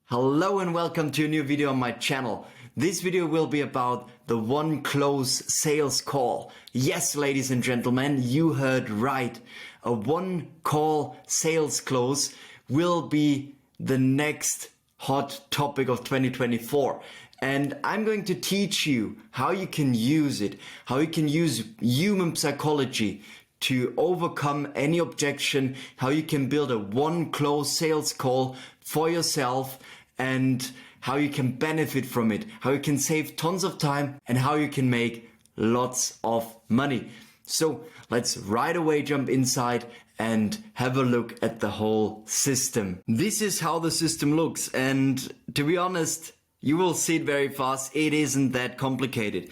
Hello and welcome to a new video on my channel. This video will be about the one close sales call. Yes, ladies and gentlemen, you heard right. A one call sales close will be the next hot topic of 2024. And I'm going to teach you how you can use it, how you can use human psychology to overcome any objection, how you can build a one close sales call for yourself, and how you can benefit from it, how you can save tons of time, and how you can make lots of money. So let's right away jump inside and have a look at the whole system. This is how the system looks, and to be honest, you will see it very fast. It isn't that complicated.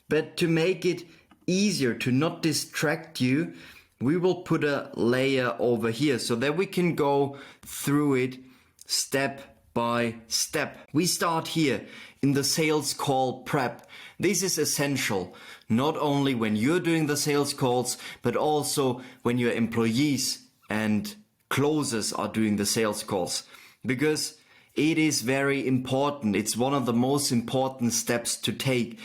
But to make it easier, to not distract you, we will put a layer over here so that we can go through it step by step. We start here in the sales call prep. This is essential, not only when you're doing the sales calls, but also when your employees and closers are doing the sales calls, because it is very important. It's one of the most important steps to take.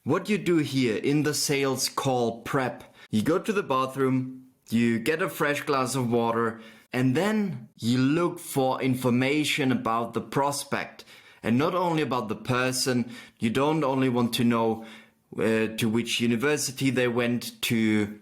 What you do here in the sales call prep, you go to the bathroom, you get a fresh glass of water, and then you look for information about the prospect. And not only about the person, you don't only want to know to which university they went to,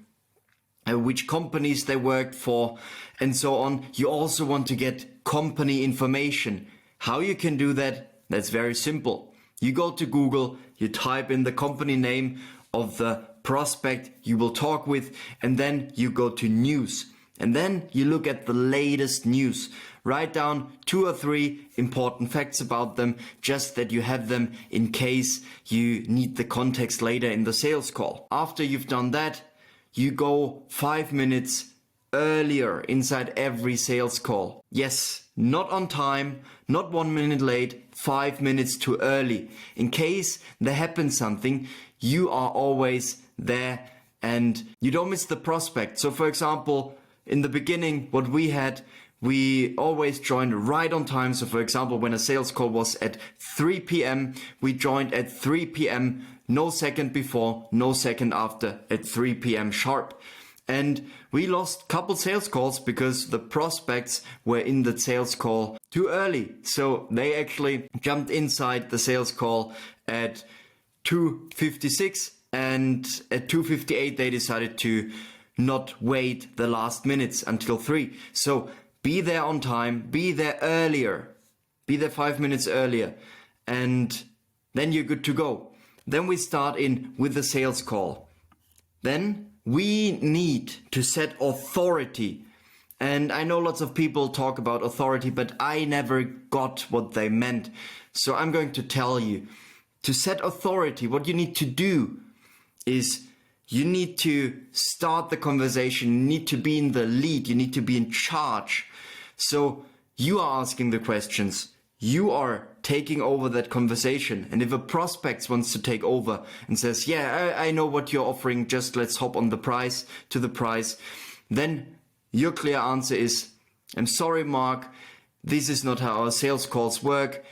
which companies they worked for, and so on. You also want to get company information. How you can do that? That's very simple. You go to Google, you type in the company name of the prospect you will talk with, and then you go to news. And then you look at the latest news. Write down 2 or 3 important facts about them, just that you have them in case you need the context later in the sales call. After you've done that, you go 5 minutes earlier inside every sales call. Yes, not on time, not 1 minute late, 5 minutes too early. In case there happens something, you are always there and you don't miss the prospect. So for example, in the beginning, what we always joined right on time. So for example, when a sales call was at 3 p.m., we joined at 3 p.m., no second before, no second after, at 3 p.m. sharp. And we lost a couple sales calls because the prospects were in the sales call too early. So they actually jumped inside the sales call at 2:56, and at 2:58 they decided to not wait the last minutes until 3. So be there on time, be there earlier, be there 5 minutes earlier, and then you're good to go. Then we start in with the sales call. Then we need to set authority. And I know lots of people talk about authority, but I never got what they meant. So I'm going to tell you, to set authority, what you need to do is you need to start the conversation, you need to be in the lead, you need to be in charge. So you are asking the questions, you are taking over that conversation. And if a prospect wants to take over and says, yeah, I know what you're offering, just let's hop on the price, then your clear answer is, I'm sorry, Mark, this is not how our sales calls work.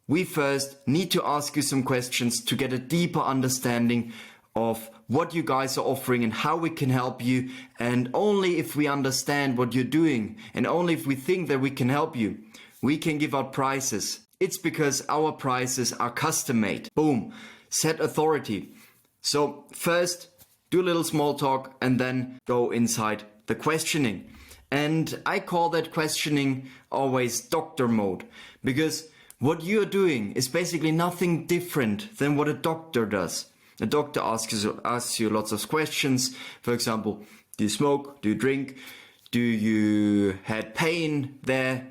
We first need to ask you some questions to get a deeper understanding of what you guys are offering and how we can help you. And only if we understand what you're doing, and only if we think that we can help you, we can give out prices. It's because our prices are custom made. Boom. Set authority. So first, do a little small talk and then go inside the questioning. And I call that questioning always doctor mode, because what you're doing is basically nothing different than what a doctor does. A doctor asks you lots of questions. For example, do you smoke? Do you drink? Do you had pain there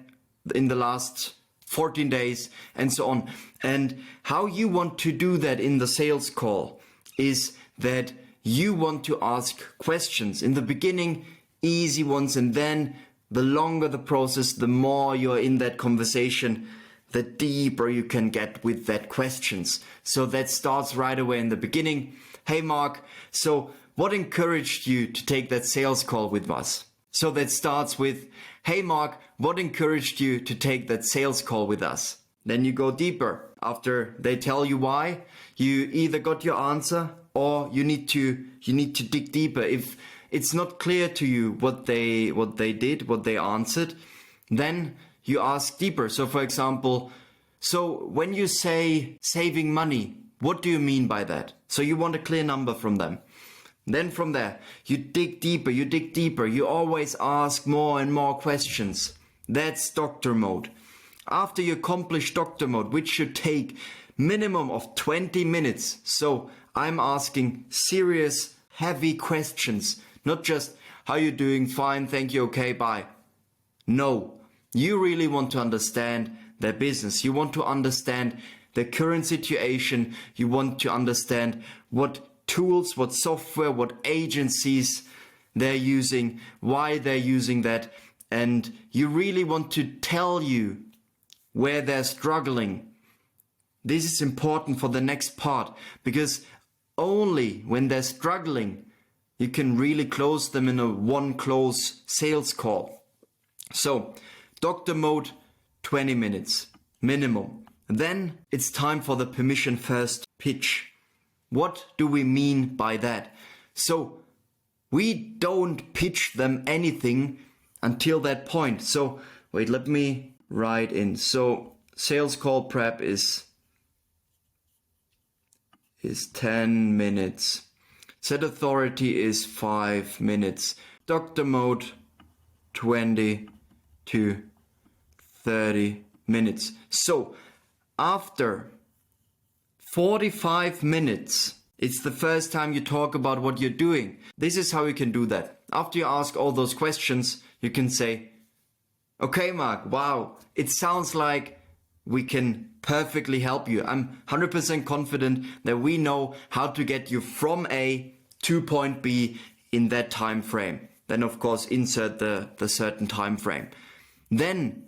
in the last 14 days? And so on. And how you want to do that in the sales call is that you want to ask questions. In the beginning, easy ones, and then the longer the process, the more you're in that conversation, the deeper you can get with that questions. So that starts right away in the beginning. Hey Mark, so what encouraged you to take that sales call with us? So that starts with, hey Mark, what encouraged you to take that sales call with us? Then you go deeper. After they tell you why, you either got your answer or you need to dig deeper. If it's not clear to you what they did, what they answered, then you ask deeper. So for example, so when you say saving money, what do you mean by that? So you want a clear number from them. Then from there, you dig deeper, you always ask more and more questions. That's doctor mode. After you accomplish doctor mode, which should take minimum of 20 minutes. So I'm asking serious, heavy questions, not just how you doing, fine, thank you, okay, bye. No, you really want to understand their business. You want to understand the current situation. You want to understand what tools, what software, what agencies they're using, why they're using that. And you really want to tell you where they're struggling. This is important for the next part, because only when they're struggling, you can really close them in a one close sales call. So, doctor mode, 20 minutes minimum. Then it's time for the permission first pitch. What do we mean by that? So, we don't pitch them anything until that point. So, wait, let me write in. So, sales call prep is 10 minutes. Set authority is 5 minutes. Doctor mode, 20 to 30 minutes. So, after 45 minutes, it's the first time you talk about what you're doing. This is how you can do that. After you ask all those questions, you can say, okay, Mark, wow, it sounds like we can perfectly help you. I'm 100% confident that we know how to get you from A to point B in that time frame. Then, of course, insert the certain time frame. Then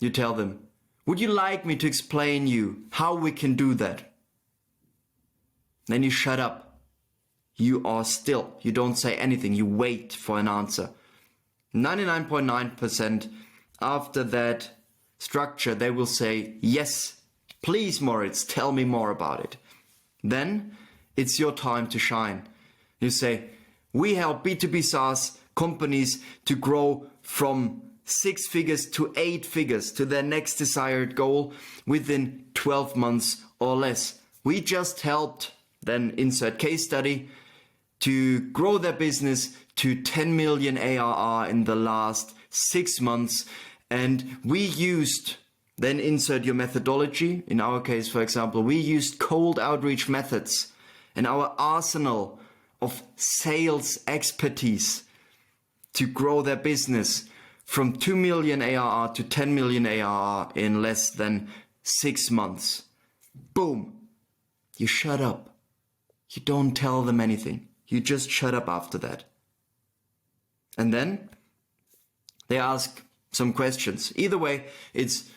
you tell them, would you like me to explain you how we can do that? Then you shut up. You are still. You don't say anything. You wait for an answer. 99.9% after that structure, they will say, yes, please, Moritz, tell me more about it. Then it's your time to shine. You say, we help B2B SaaS companies to grow from 6 figures to 8 figures to their next desired goal within 12 months or less. We just helped, then insert case study, to grow their business to 10 million ARR in the last 6 months. And we used, then insert your methodology. In our case, for example, we used cold outreach methods and our arsenal of sales expertise to grow their business from 2 million ARR to 10 million ARR in less than 6 months. Boom. You shut up. You don't tell them anything. You just shut up after that. And then they ask some questions. Either way, it's,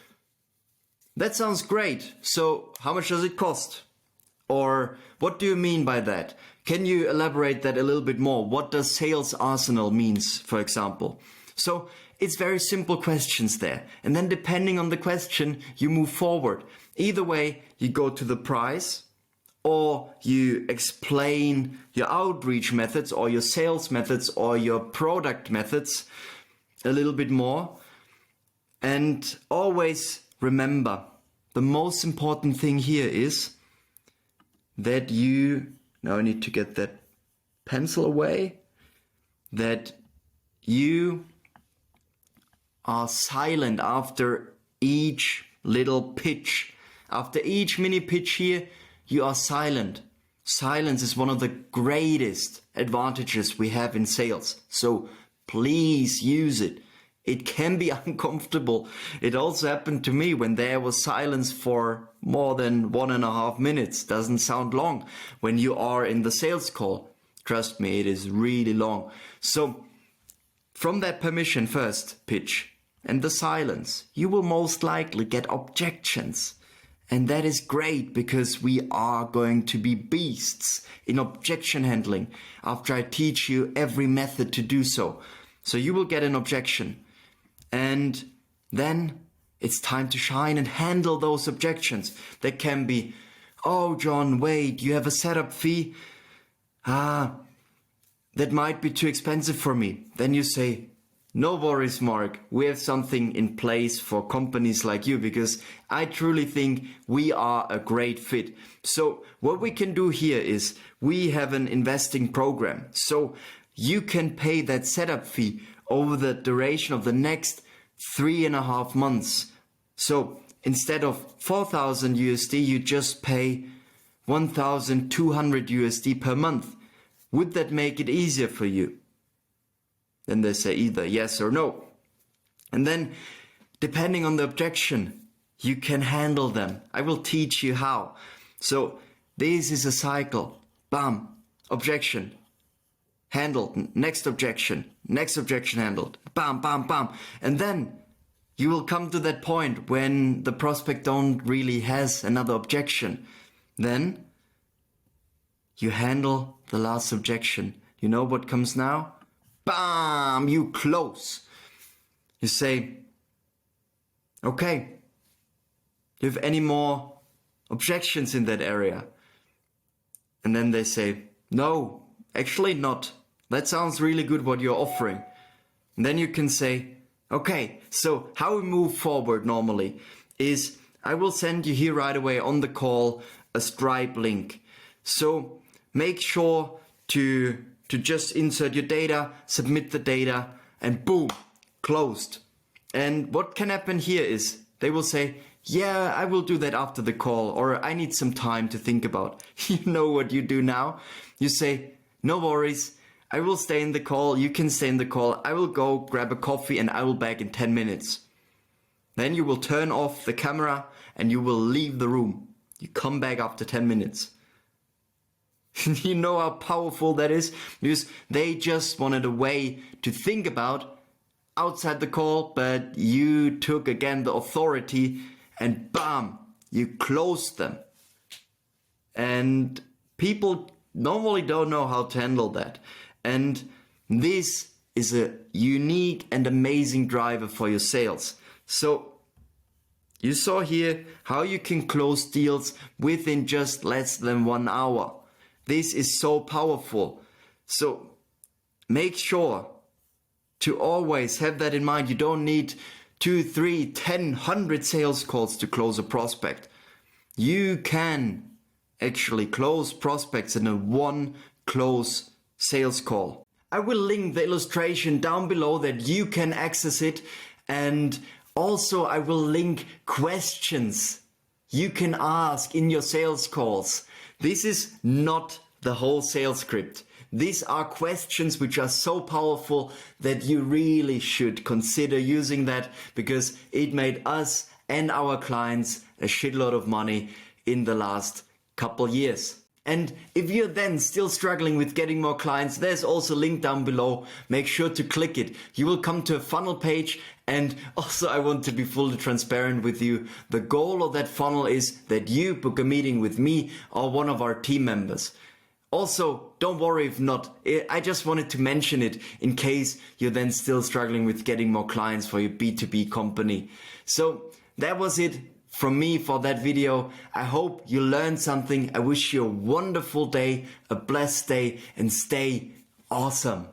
that sounds great. So how much does it cost? Or what do you mean by that? Can you elaborate that a little bit more? What does sales arsenal means, for example? So it's very simple questions there. And then depending on the question, you move forward. Either way, you go to the price, or you explain your outreach methods or your sales methods or your product methods a little bit more. And always remember, the most important thing here is that you, now I need to get that pencil away, that you are silent after each little pitch. After each mini pitch here, you are silent. Silence is one of the greatest advantages we have in sales. So please use it. It can be uncomfortable. It also happened to me when there was silence for more than 1.5 minutes. Doesn't sound long when you are in the sales call. Trust me, it is really long. So from that permission first pitch and the silence, you will most likely get objections. And that is great, because we are going to be beasts in objection handling after I teach you every method to do so. So you will get an objection. And then it's time to shine and handle those objections. That can be, oh John, wait, you have a setup fee? That might be too expensive for me. Then you say, no worries, Mark. We have something in place for companies like you because I truly think we are a great fit. So what we can do here is we have an investing program. So you can pay that setup fee over the duration of the next 3.5 months. So instead of 4,000 USD, you just pay 1,200 USD per month. Would that make it easier for you? Then they say either yes or no. And then, depending on the objection, you can handle them. I will teach you how. So, this is a cycle. Bam. Objection. Handled. Next objection. Next objection handled. Bam, bam, bam. And then, you will come to that point when the prospect don't really has another objection. Then, you handle the last objection. You know what comes now? Bam! You close. You say, okay, do you have any more objections in that area? And then they say, no, actually not. That sounds really good what you're offering. And then you can say, okay, so how we move forward normally is I will send you here right away on the call a Stripe link. So make sure to just insert your data, submit the data, and boom, closed. And what can happen here is they will say, yeah, I will do that after the call, or I need some time to think about. You know what you do now? You say, no worries, I will stay in the call, you can stay in the call, I will go grab a coffee and I will back in 10 minutes. Then you will turn off the camera and you will leave the room. You come back after 10 minutes. You know how powerful that is? Because they just wanted a way to think about outside the call, but you took again the authority and bam, you closed them. And people normally don't know how to handle that. And this is a unique and amazing driver for your sales. So you saw here how you can close deals within just less than 1 hour. This is so powerful. So make sure to always have that in mind. You don't need 2, 3, 10, 100 sales calls to close a prospect. You can actually close prospects in a one close sales call. I will link the illustration down below that you can access it, and also I will link questions you can ask in your sales calls. This is not the whole sales script. These are questions which are so powerful that you really should consider using that, because it made us and our clients a shitload of money in the last couple years. And if you're then still struggling with getting more clients, there's also a link down below. Make sure to click it. You will come to a funnel page, and also I want to be fully transparent with you. The goal of that funnel is that you book a meeting with me or one of our team members. Also, don't worry if not. I just wanted to mention it in case you're then still struggling with getting more clients for your B2B company. So that was it from me for that video. I hope you learned something. I wish you a wonderful day, a blessed day, and stay awesome.